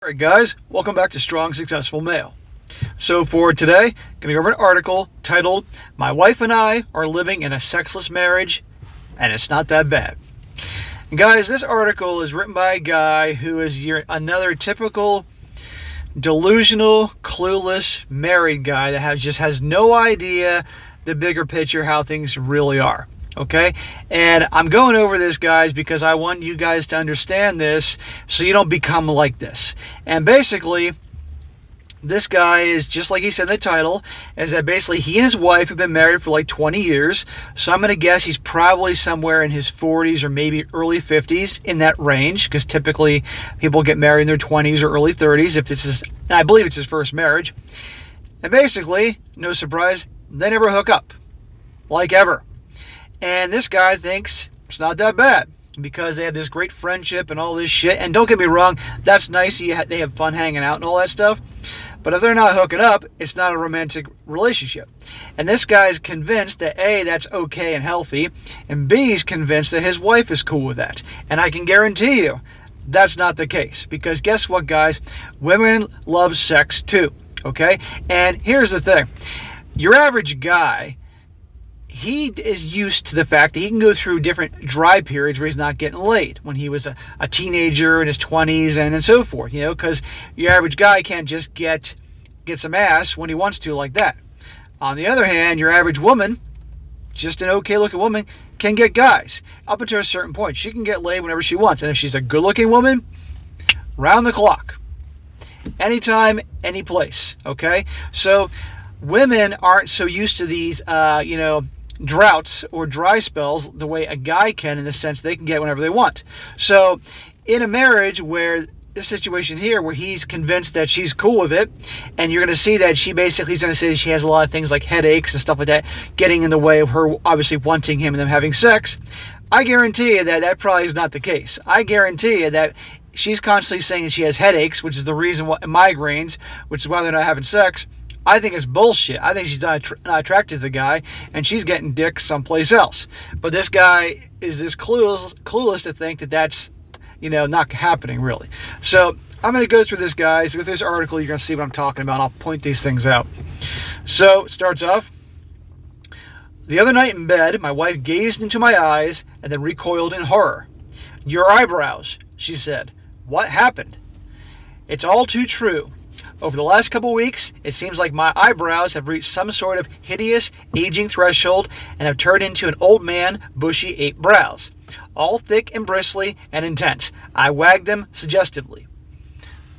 Alright guys, welcome back to Strong Successful Male. So for today, I'm going to go over an article titled, My Wife and I Are Living in a Sexless Marriage, and It's Not That Bad. And guys, this article is written by a guy who is another typical delusional, clueless, married guy that just has no idea the bigger picture, how things really are. Okay? And I'm going over this, guys, because I want you guys to understand this so you don't become like this. And basically, this guy is, just like he said in the title, is that basically he and his wife have been married for like 20 years. So I'm going to guess he's probably somewhere in his 40s or maybe early 50s, in that range, because typically people get married in their 20s or early 30s, if this is, and I believe it's his first marriage. And basically, no surprise, they never hook up, like ever. And this guy thinks it's not that bad because they have this great friendship and all this shit. And don't get me wrong, that's nice. They have fun hanging out and all that stuff. But if they're not hooking up, it's not a romantic relationship. And this guy's convinced that A, that's okay and healthy, and B, he's convinced that his wife is cool with that. And I can guarantee you that's not the case. Because guess what, guys? Women love sex too. Okay? And here's the thing. Your average guy, he is used to the fact that he can go through different dry periods where he's not getting laid. When he was a teenager in his 20s and so forth, because your average guy can't just get some ass when he wants to like that. On the other hand, your average woman, just an okay looking woman, can get guys up until a certain point. She can get laid whenever she wants. And if she's a good looking woman, round the clock. Anytime, any place. Okay? So women aren't so used to these, droughts or dry spells the way a guy can, in the sense they can get whenever they want. So in a marriage where this situation here, where he's convinced that she's cool with it, and you're going to see that he's going to say she has a lot of things like headaches and stuff like that getting in the way of her obviously wanting him and them having sex. I guarantee you that probably is not the case. I guarantee you that she's constantly saying that she has headaches, which is the reason why, migraines, which is why they're not having sex. I think it's bullshit. I think she's not attracted to the guy, and she's getting dick someplace else. But this guy is this clueless to think that that's, not happening, really. So I'm going to go through this, guys. With this article, you're going to see what I'm talking about, and I'll point these things out. So it starts off, the other night in bed, my wife gazed into my eyes and then recoiled in horror. Your eyebrows, she said. What happened? It's all too true. Over the last couple weeks, it seems like my eyebrows have reached some sort of hideous aging threshold and have turned into an old man, bushy 8 brows. All thick and bristly and intense. I wagged them suggestively.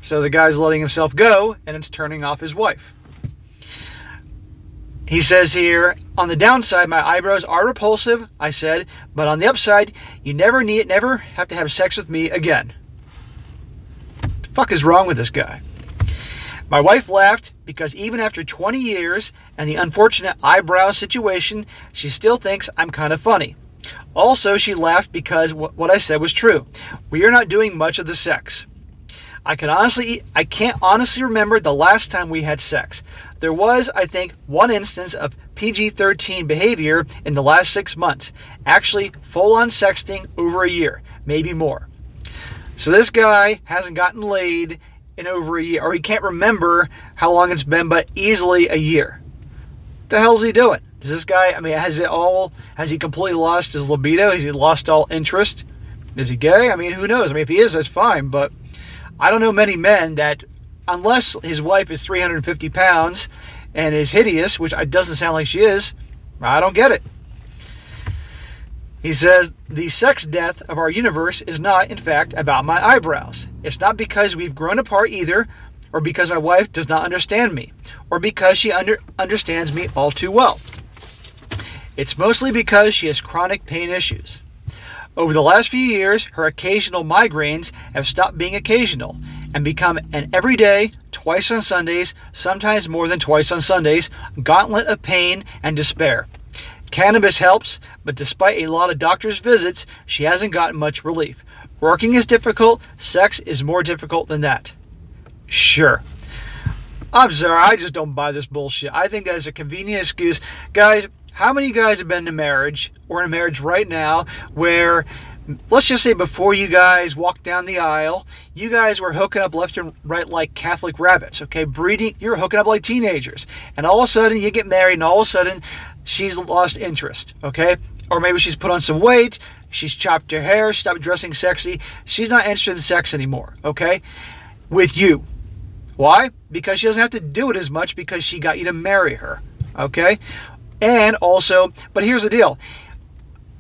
So the guy's letting himself go, and it's turning off his wife. He says here, on the downside, my eyebrows are repulsive, I said, but on the upside, you never have to have sex with me again. What the fuck is wrong with this guy? My wife laughed because even after 20 years and the unfortunate eyebrow situation, she still thinks I'm kind of funny. Also, she laughed because what I said was true. We are not doing much of the sex. I can't honestly remember the last time we had sex. There was, I think, one instance of PG-13 behavior in the last 6 months. Actually, full-on sexting over a year, maybe more. So this guy hasn't gotten laid in over a year, or he can't remember how long it's been, but easily a year. What the hell's he doing? Does this guy, has he completely lost his libido? Has he lost all interest? Is he gay? Who knows? If he is, that's fine, but I don't know many men that, unless his wife is 350 pounds and is hideous, which it doesn't sound like she is, I don't get it. He says, the sex death of our universe is not, in fact, about my eyebrows. It's not because we've grown apart either, or because my wife does not understand me, or because she understands me all too well. It's mostly because she has chronic pain issues. Over the last few years, her occasional migraines have stopped being occasional and become an everyday, twice on Sundays, sometimes more than twice on Sundays, gauntlet of pain and despair. Cannabis helps, but despite a lot of doctor's visits, she hasn't gotten much relief. Working is difficult, sex is more difficult than that. Sure. I'm sorry, I just don't buy this bullshit. I think that is a convenient excuse. Guys, how many guys have been in a marriage, or in a marriage right now, where let's just say before you guys walked down the aisle, you guys were hooking up left and right like Catholic rabbits, okay? Breeding, you're hooking up like teenagers. And all of a sudden you get married and all of a sudden she's lost interest, okay? Or maybe she's put on some weight, she's chopped her hair, stopped dressing sexy. She's not interested in sex anymore, okay? With you. Why? Because she doesn't have to do it as much because she got you to marry her, okay? And also, but here's the deal.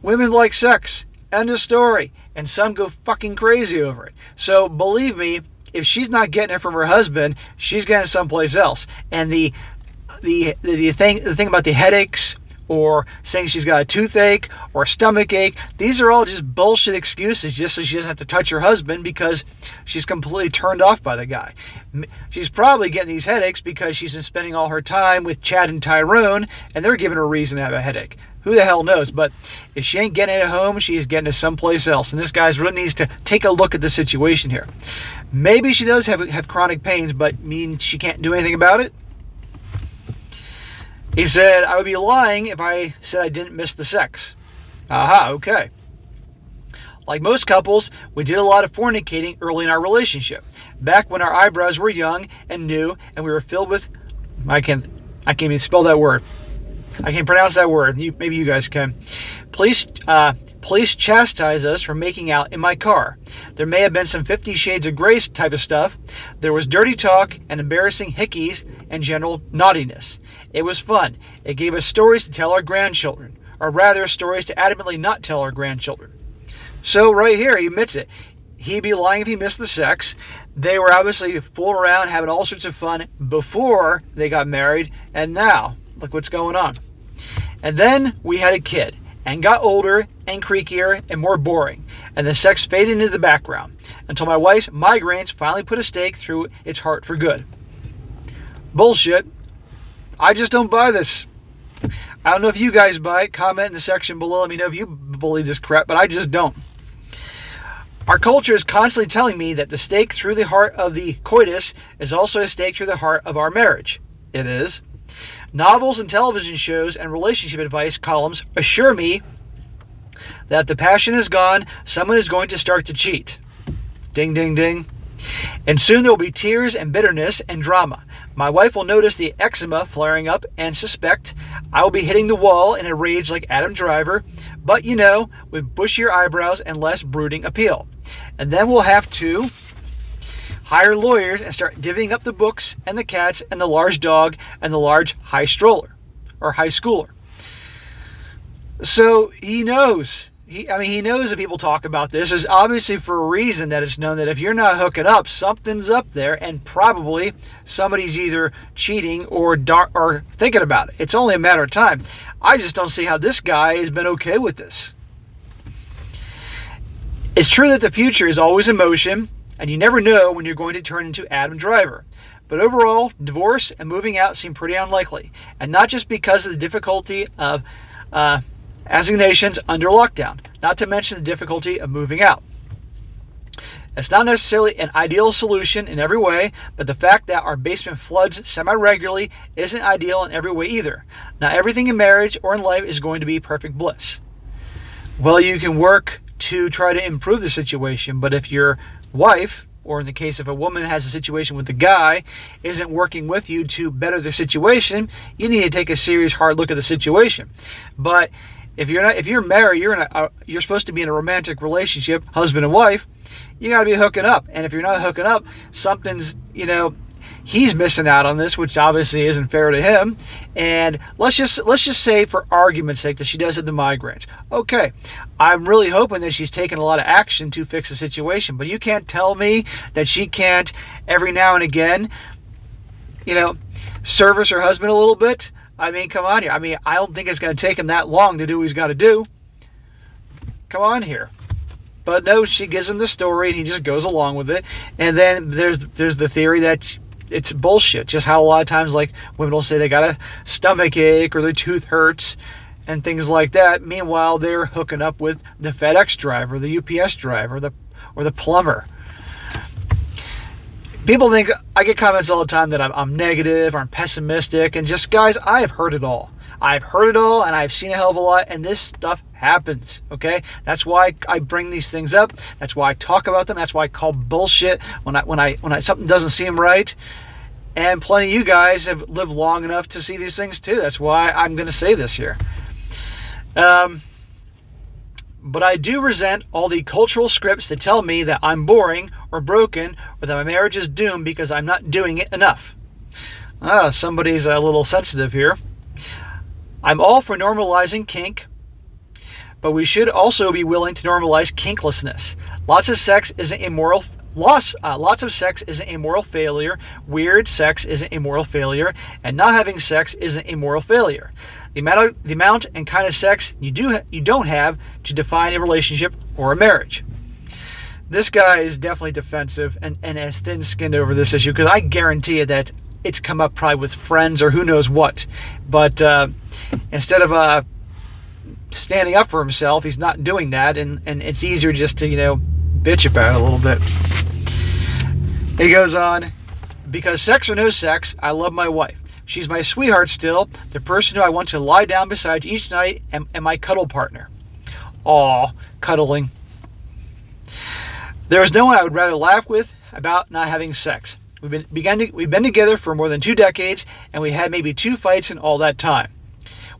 Women like sex. End of story. And some go fucking crazy over it. So believe me, if she's not getting it from her husband, she's getting it someplace else. And the thing about the headaches, or saying she's got a toothache or a stomach ache, these are all just bullshit excuses just so she doesn't have to touch her husband because she's completely turned off by the guy. She's probably getting these headaches because she's been spending all her time with Chad and Tyrone, and they're giving her a reason to have a headache. Who the hell knows? But if she ain't getting it at home, she is getting it someplace else. And this guy really needs to take a look at the situation here. Maybe she does have chronic pains, but mean she can't do anything about it? He said, I would be lying if I said I didn't miss the sex. Aha, okay. Like most couples, we did a lot of fornicating early in our relationship. Back when our eyebrows were young and new, and we were filled with... I can't even spell that word. I can't pronounce that word. Maybe you guys can. Police chastise us for making out in my car. There may have been some 50 Shades of Grey type of stuff. There was dirty talk and embarrassing hickeys and general naughtiness. It was fun. It gave us stories to tell our grandchildren, or rather stories to adamantly not tell our grandchildren. So right here, he admits it. He'd be lying if he missed the sex. They were obviously fooling around, having all sorts of fun before they got married, and now, look what's going on. And then we had a kid, and got older, and creakier, and more boring, and the sex faded into the background, until my wife's migraines finally put a stake through its heart for good. Bullshit. I just don't buy this. I don't know if you guys buy it. Comment in the section below. Let me know if you believe this crap, but I just don't. Our culture is constantly telling me that the stake through the heart of the coitus is also a stake through the heart of our marriage. It is. Novels and television shows and relationship advice columns assure me that if the passion is gone, someone is going to start to cheat. Ding, ding, ding. And soon there will be tears and bitterness and drama. My wife will notice the eczema flaring up and suspect I will be hitting the wall in a rage like Adam Driver, but with bushier eyebrows and less brooding appeal. And then we'll have to hire lawyers and start divvying up the books and the cats and the large dog and the large high stroller or high schooler. So he knows. He knows that people talk about this. There's obviously for a reason that it's known that if you're not hooking up, something's up there, and probably somebody's either cheating or thinking about it. It's only a matter of time. I just don't see how this guy has been okay with this. It's true that the future is always in motion, and you never know when you're going to turn into Adam Driver. But overall, divorce and moving out seem pretty unlikely, and not just because of the difficulty of assignations under lockdown, not to mention the difficulty of moving out. It's not necessarily an ideal solution in every way, but the fact that our basement floods semi-regularly isn't ideal in every way either. Not everything in marriage or in life is going to be perfect bliss. Well, you can work to try to improve the situation, but if your wife, or in the case of a woman has a situation with the guy, isn't working with you to better the situation, you need to take a serious hard look at the situation. But if you're married, you're supposed to be in a romantic relationship, husband and wife. You got to be hooking up, and if you're not hooking up, something's he's missing out on this, which obviously isn't fair to him. And let's just say, for argument's sake, that she does have the migraines. Okay, I'm really hoping that she's taking a lot of action to fix the situation. But you can't tell me that she can't every now and again, service her husband a little bit. Come on here. I don't think it's going to take him that long to do what he's got to do. Come on here. But no, she gives him the story and he just goes along with it. And then there's the theory that it's bullshit. Just how a lot of times, like, women will say they got a stomach ache or their tooth hurts and things like that. Meanwhile, they're hooking up with the FedEx driver, the UPS driver, or the plumber. People think, I get comments all the time that I'm negative or I'm pessimistic, and just, guys, I have heard it all. I've heard it all, and I've seen a hell of a lot, and this stuff happens, okay? That's why I bring these things up. That's why I talk about them. That's why I call bullshit when something doesn't seem right. And plenty of you guys have lived long enough to see these things too. That's why I'm going to say this here. But I do resent all the cultural scripts that tell me that I'm boring or broken or that my marriage is doomed because I'm not doing it enough. Somebody's a little sensitive here. I'm all for normalizing kink, but we should also be willing to normalize kinklessness. Lots of sex isn't a moral failure. Weird sex isn't a moral failure, and not having sex isn't a moral failure. The amount and kind of sex you don't have to define a relationship or a marriage. This guy is definitely defensive and as thin-skinned over this issue, because I guarantee you that it's come up probably with friends or who knows what. But instead of standing up for himself, he's not doing that, and it's easier just to, bitch about it a little bit. He goes on, because sex or no sex, I love my wife. She's my sweetheart still, the person who I want to lie down beside each night, and my cuddle partner. Aw, cuddling. There is no one I would rather laugh with about not having sex. We've been together for more than 2 decades, and we had maybe 2 fights in all that time.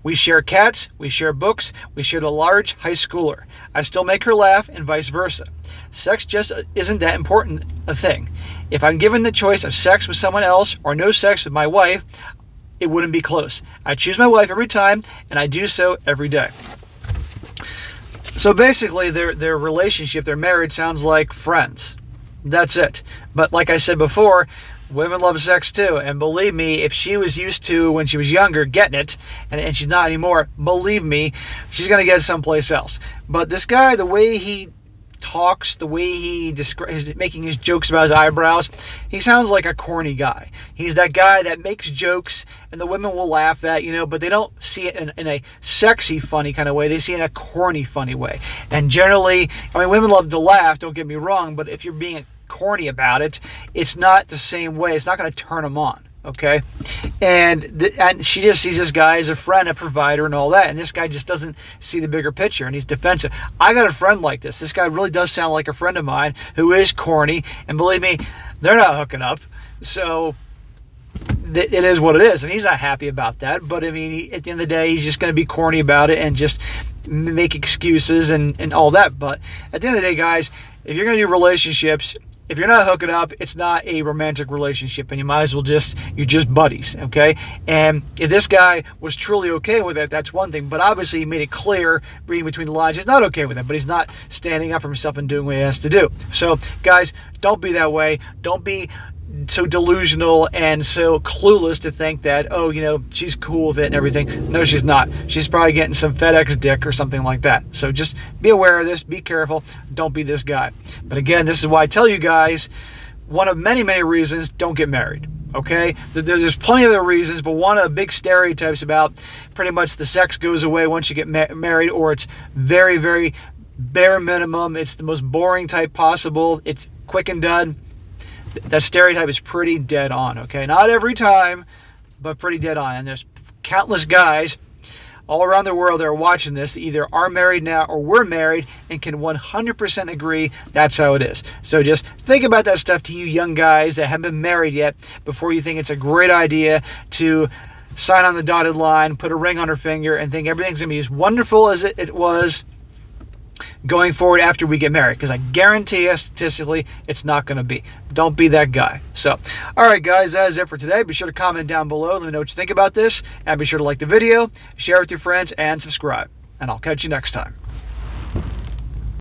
We share cats, we share books, we share the large high schooler. I still make her laugh, and vice versa. Sex just isn't that important a thing. If I'm given the choice of sex with someone else or no sex with my wife, it wouldn't be close. I choose my wife every time, and I do so every day. So basically, their relationship, their marriage, sounds like friends. That's it. But like I said before, women love sex too. And believe me, if she was used to, when she was younger, getting it, and she's not anymore, believe me, she's going to get it someplace else. But this guy, the way he talks, the way he is making his jokes about his eyebrows, he sounds like a corny guy. He's that guy that makes jokes and the women will laugh at, but they don't see it in a sexy, funny kind of way. They see it in a corny, funny way. And generally, women love to laugh, don't get me wrong, but if you're being corny about it, it's not the same way. It's not going to turn them on. Okay, and she just sees this guy as a friend, a provider, and all that. And this guy just doesn't see the bigger picture, and he's defensive. I got a friend like this. This guy really does sound like a friend of mine who is corny, and believe me, they're not hooking up. So it is what it is, and he's not happy about that. But at the end of the day, he's just going to be corny about it and just make excuses and all that. But at the end of the day, guys, if you're going to do relationships, if you're not hooking up, it's not a romantic relationship, and you might as well you're just buddies, okay? And if this guy was truly okay with it, that's one thing, but obviously he made it clear, reading between the lines, he's not okay with it, but he's not standing up for himself and doing what he has to do. So, guys, don't be that way. Don't be so delusional and so clueless to think that, she's cool with it and everything. No, she's not. She's probably getting some FedEx dick or something like that. So just be aware of this. Be careful. Don't be this guy. But again, this is why I tell you guys, one of many, many reasons, don't get married. Okay? There's plenty of other reasons, but one of the big stereotypes about pretty much the sex goes away once you get married, or it's very, very bare minimum. It's the most boring type possible. It's quick and done. That stereotype is pretty dead on, okay? Not every time, but pretty dead on. And there's countless guys all around the world that are watching this that either are married now or were married and can 100% agree that's how it is. So just think about that stuff to you young guys that haven't been married yet before you think it's a great idea to sign on the dotted line, put a ring on her finger, and think everything's going to be as wonderful as it was going forward after we get married, because I guarantee you statistically it's not going to be. Don't be that guy. So, all right, guys, that is it for today. Be sure to comment down below. Let me know what you think about this, and be sure to like the video, share it with your friends, and subscribe. And I'll catch you next time.